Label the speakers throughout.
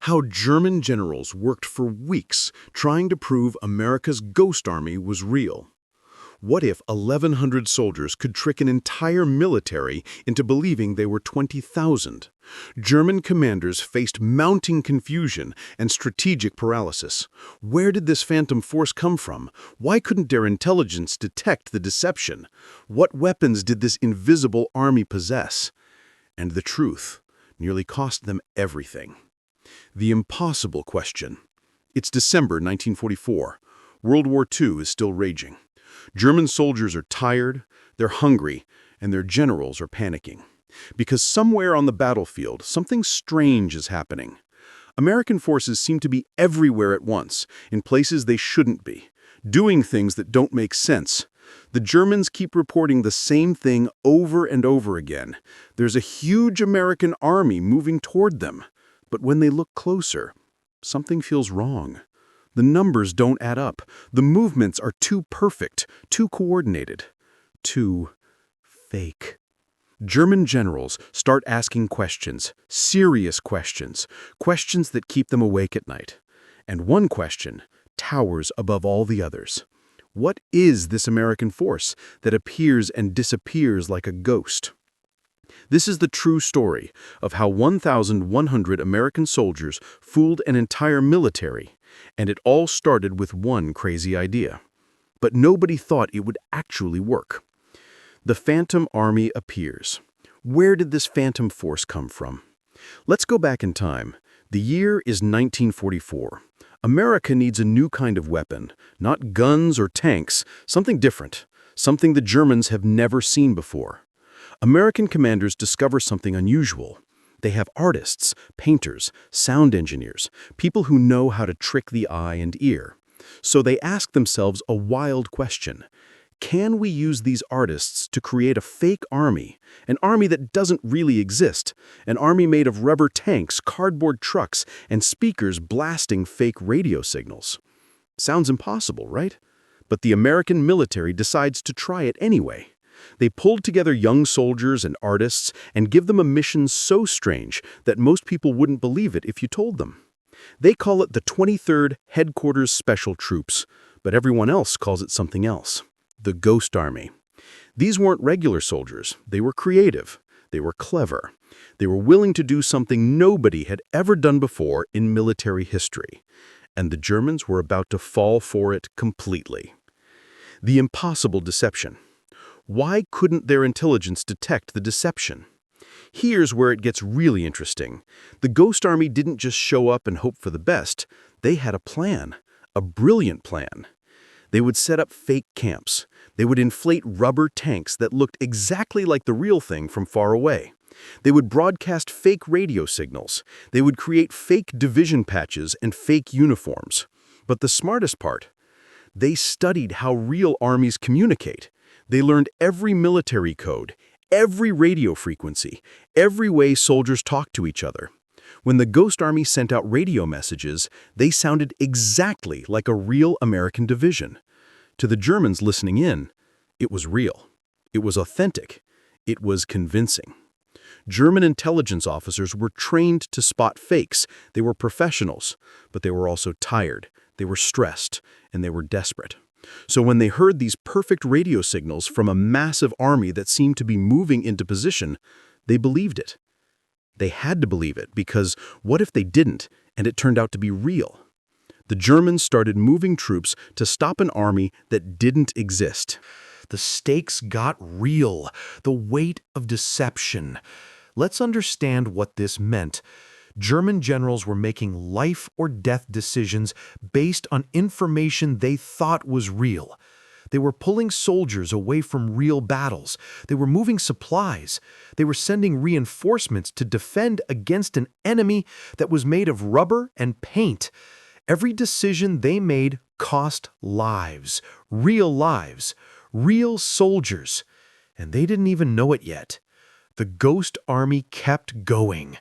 Speaker 1: how German generals worked for weeks trying to prove America's ghost army was real. What if 1,100 soldiers could trick an entire military into believing they were 20,000? German commanders faced mounting confusion and strategic paralysis. Where did this phantom force come from? Why couldn't their intelligence detect the deception? What weapons did this invisible army possess? And the truth nearly cost them everything. The impossible question. It's December 1944. World War II is still raging. German soldiers are tired, they're hungry, and their generals are panicking. Because somewhere on the battlefield, something strange is happening. American forces seem to be everywhere at once, in places they shouldn't be, doing things that don't make sense. The Germans keep reporting the same thing over and over again. There's a huge American army moving toward them. But when they look closer, something feels wrong. The numbers don't add up. The movements are too perfect, too coordinated, too fake. German generals start asking questions, serious questions, questions that keep them awake at night. And one question towers above all the others. What is this American force that appears and disappears like a ghost? This is the true story of how 1,100 American soldiers fooled an entire military, and it all started with one crazy idea. But nobody thought it would actually work. The Phantom Army appears. Where did this phantom force come from? Let's go back in time. The year is 1944. America needs a new kind of weapon, not guns or tanks, something different, something the Germans have never seen before. American commanders discover something unusual. They have artists, painters, sound engineers, people who know how to trick the eye and ear. So they ask themselves a wild question. Can we use these artists to create a fake army, an army that doesn't really exist, an army made of rubber tanks, cardboard trucks, and speakers blasting fake radio signals? Sounds impossible, right? But the American military decides to try it anyway. They pulled together young soldiers and artists and give them a mission so strange that most people wouldn't believe it if you told them. They call it the 23rd Headquarters Special Troops, but everyone else calls it something else. The Ghost Army. These weren't regular soldiers. They were creative. They were clever. They were willing to do something nobody had ever done before in military history. And the Germans were about to fall for it completely. The impossible deception. Why couldn't their intelligence detect the deception? Here's where it gets really interesting. The Ghost Army didn't just show up and hope for the best. They had a plan, a brilliant plan. They would set up fake camps. They would inflate rubber tanks that looked exactly like the real thing from far away. They would broadcast fake radio signals. They would create fake division patches and fake uniforms. But the smartest part, they studied how real armies communicate. They learned every military code, every radio frequency, every way soldiers talk to each other. When the Ghost Army sent out radio messages, they sounded exactly like a real American division. To the Germans listening in, it was real. It was authentic. It was convincing. German intelligence officers were trained to spot fakes. They were professionals, but they were also tired. They were stressed, and they were desperate. So when they heard these perfect radio signals from a massive army that seemed to be moving into position, they believed it. They had to believe it, because what if they didn't, and it turned out to be real? The Germans started moving troops to stop an army that didn't exist. The stakes got real, the weight of deception. Let's understand what this meant. German generals were making life-or-death decisions based on information they thought was real. They were pulling soldiers away from real battles. They were moving supplies. They were sending reinforcements to defend against an enemy that was made of rubber and paint. Every decision they made cost lives, real soldiers. And they didn't even know it yet. The Ghost Army kept going,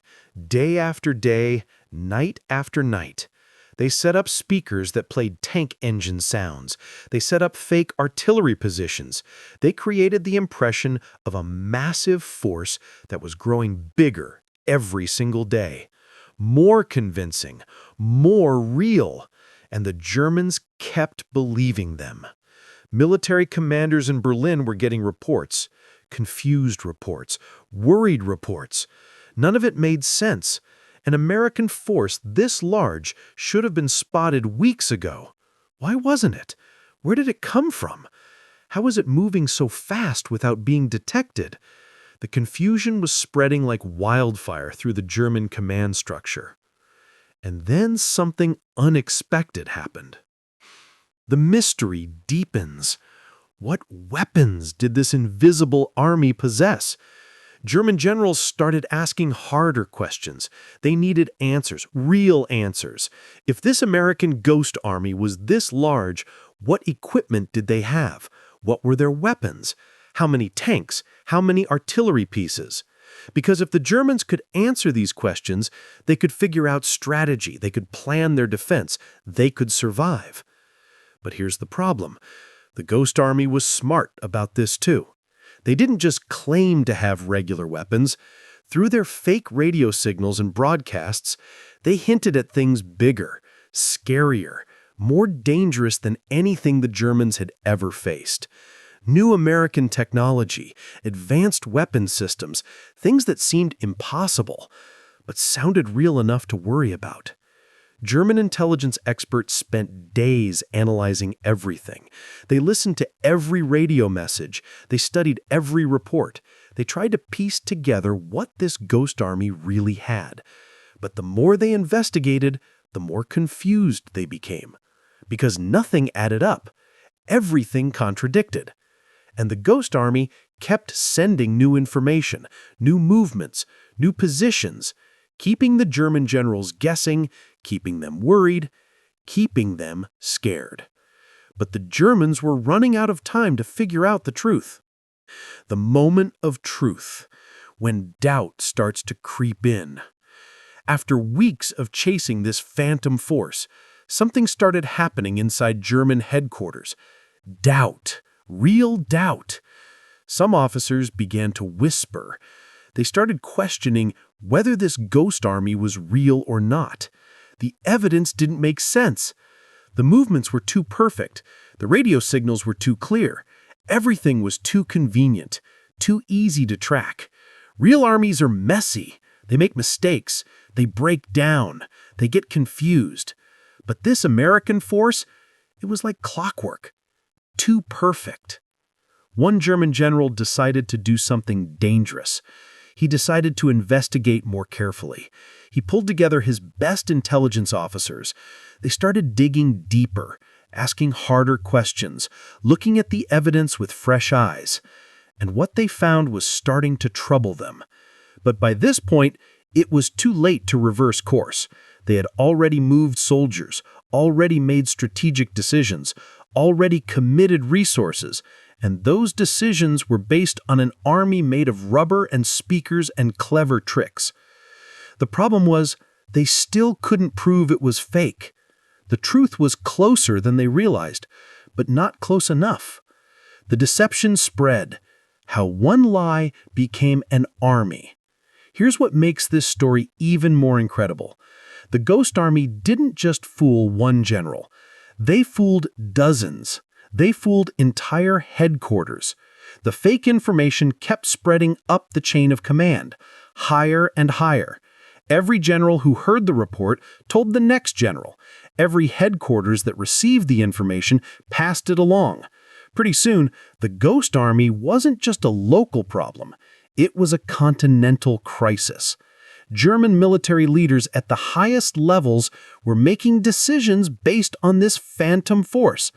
Speaker 1: day after day, night after night. They set up speakers that played tank engine sounds. They set up fake artillery positions. They created the impression of a massive force that was growing bigger every single day.
Speaker 2: more convincing, more real, and the Germans kept believing them. Military commanders in Berlin were getting reports, confused reports, worried reports. None of it made sense. An American force this large should have been spotted weeks ago. Why wasn't it? Where did it come from? How was it moving so fast without being detected? The confusion was spreading like wildfire through the German command structure. And then something unexpected happened. The mystery deepens. What weapons did this invisible army possess? German generals started asking harder questions. They needed answers, real answers. If this American ghost army was this large, what equipment did they have? What were their weapons? How many tanks? How many artillery pieces? Because if the Germans could answer these questions, they could figure out strategy, they could plan their defense, they could survive. But here's the problem. The Ghost Army was smart about this too. They didn't just claim to have regular weapons. Through their fake radio signals and broadcasts, they hinted at things bigger, scarier, more dangerous than anything the Germans had ever faced. New American technology, advanced weapon systems, things that seemed impossible, but sounded real enough to worry about. German intelligence experts spent days analyzing everything. They listened to every radio message. They studied every report. They tried to piece together what this ghost army really had. But the more they investigated, the more confused they became. Because nothing added up. Everything contradicted. And the ghost army kept sending new information, new movements, new positions, keeping the German generals guessing, keeping them worried, keeping them scared. But the Germans were running out of time to figure out the truth. The moment of truth, when doubt starts to creep in. After weeks of chasing this phantom force, something started happening inside German headquarters. Doubt, real doubt. Some officers began to whisper. They started questioning whether this ghost army was real or not. The evidence didn't make sense. The movements were too perfect. The radio signals were too clear. Everything was too convenient, too easy to track. Real armies are messy. They make mistakes. They break down. They get confused. But this American force, it was like clockwork. Too perfect. One German general decided to do something dangerous. He decided to investigate more carefully. He pulled together his best intelligence officers. They started digging deeper, asking harder questions, looking at the evidence with fresh eyes. And what they found was starting to trouble them. But by this point, it was too late to reverse course. They had already moved soldiers, already made strategic decisions, already committed resources, and those decisions were based on an army made of rubber and speakers and clever tricks. The problem was, they still couldn't prove it was fake. The truth was closer than they realized, but not close enough. The deception spread. How one lie became an army. Here's what makes this story even more incredible. The Ghost Army didn't just fool one general. They fooled dozens. They fooled entire headquarters. The fake information kept spreading up the chain of command, higher and higher. Every general who heard the report told the next general. Every headquarters that received the information passed it along. Pretty soon, the Ghost Army wasn't just a local problem. It was a continental crisis. German military leaders at the highest levels were making decisions based on this phantom force.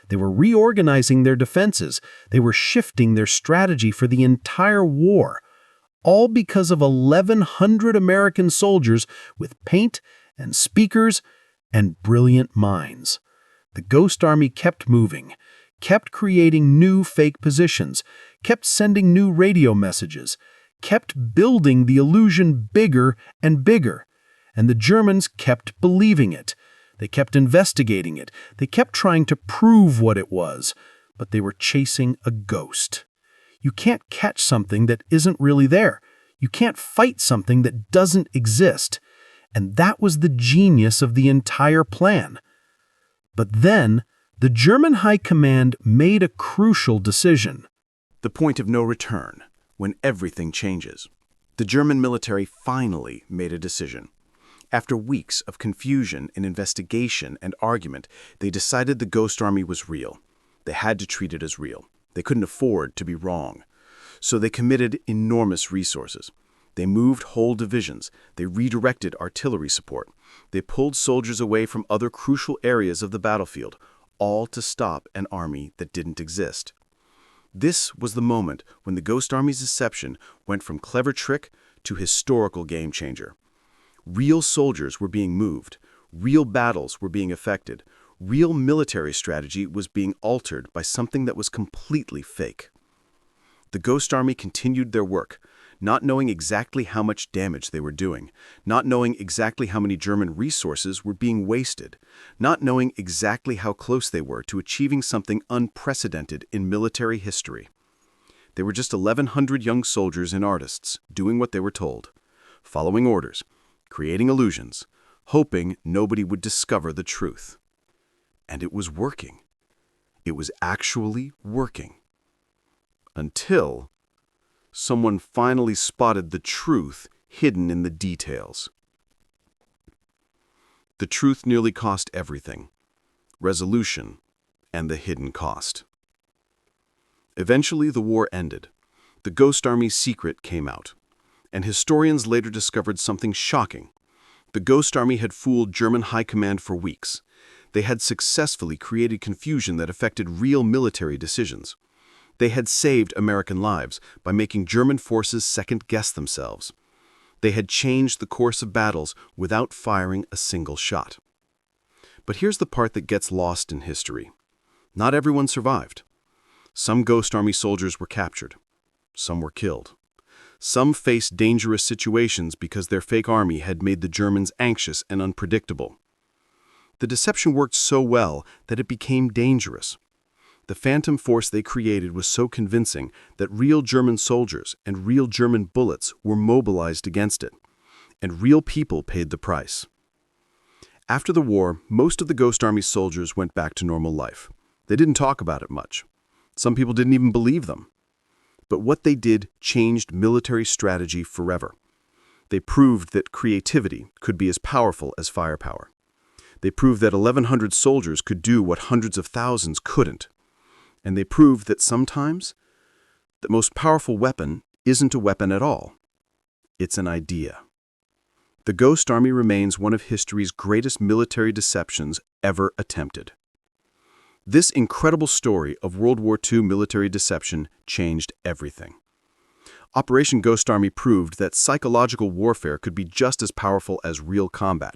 Speaker 2: They were reorganizing their defenses. They were shifting their strategy for the entire war, all because of 1,100 American soldiers with paint and speakers and brilliant minds. The Ghost Army kept moving, kept creating new fake positions, kept sending new radio messages, kept building the illusion bigger and bigger, and the Germans kept believing it. They kept investigating it. They kept trying to prove what it was, but they were chasing a ghost. You can't catch something that isn't really there. You can't fight something that doesn't exist. And that was the genius of the entire plan. But then, the German High Command made a crucial decision.
Speaker 1: The point of no return, when everything changes. The German military finally made a decision. After weeks of confusion and investigation and argument, they decided the Ghost Army was real. They had to treat it as real. They couldn't afford to be wrong. So they committed enormous resources. They moved whole divisions. They redirected artillery support. They pulled soldiers away from other crucial areas of the battlefield, all to stop an army that didn't exist. This was the moment when the Ghost Army's deception went from clever trick to historical game changer. Real soldiers were being moved. Real battles were being affected. Real military strategy was being altered by something that was completely fake. The Ghost Army continued their work, not knowing exactly how much damage they were doing, not knowing exactly how many German resources were being wasted, not knowing exactly how close they were to achieving something unprecedented in military history. They were just 1,100 young soldiers and artists doing what they were told, following orders, creating illusions, hoping nobody would discover the truth. And it was working. It was actually working. Until someone finally spotted the truth hidden in the details. The truth nearly cost everything: resolution and the hidden cost. Eventually, the war ended. The Ghost Army's secret came out, and historians later discovered something shocking. The Ghost Army had fooled German High Command for weeks. They had successfully created confusion that affected real military decisions. They had saved American lives by making German forces second-guess themselves. They had changed the course of battles without firing a single shot. But here's the part that gets lost in history. Not everyone survived. Some Ghost Army soldiers were captured. Some were killed. Some faced dangerous situations because their fake army had made the Germans anxious and unpredictable. The deception worked so well that it became dangerous. The phantom force they created was so convincing that real German soldiers and real German bullets were mobilized against it, and real people paid the price. After the war, most of the Ghost Army soldiers went back to normal life. They didn't talk about it much. Some people didn't even believe them. But what they did changed military strategy forever. They proved that creativity could be as powerful as firepower. They proved that 1,100 soldiers could do what hundreds of thousands couldn't. And they proved that sometimes the most powerful weapon isn't a weapon at all. It's an idea. The Ghost Army remains one of history's greatest military deceptions ever attempted. This incredible story of World War II military deception changed everything. Operation Ghost Army proved that psychological warfare could be just as powerful as real combat.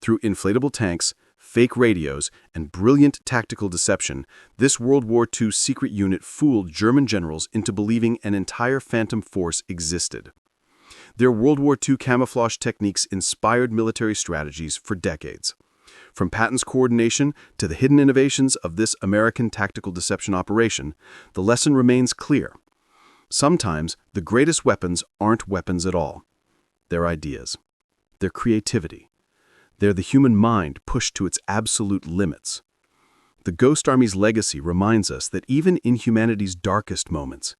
Speaker 1: Through inflatable tanks, fake radios, and brilliant tactical deception, this World War II secret unit fooled German generals into believing an entire phantom force existed. Their World War II camouflage techniques inspired military strategies for decades. From patents coordination to the hidden innovations of this American tactical deception operation, the lesson remains clear. Sometimes the greatest weapons aren't weapons at all. They're ideas. They're creativity. They're the human mind pushed to its absolute limits. The Ghost Army's legacy reminds us that even in humanity's darkest moments,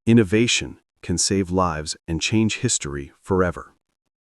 Speaker 1: innovation can save lives and change history forever.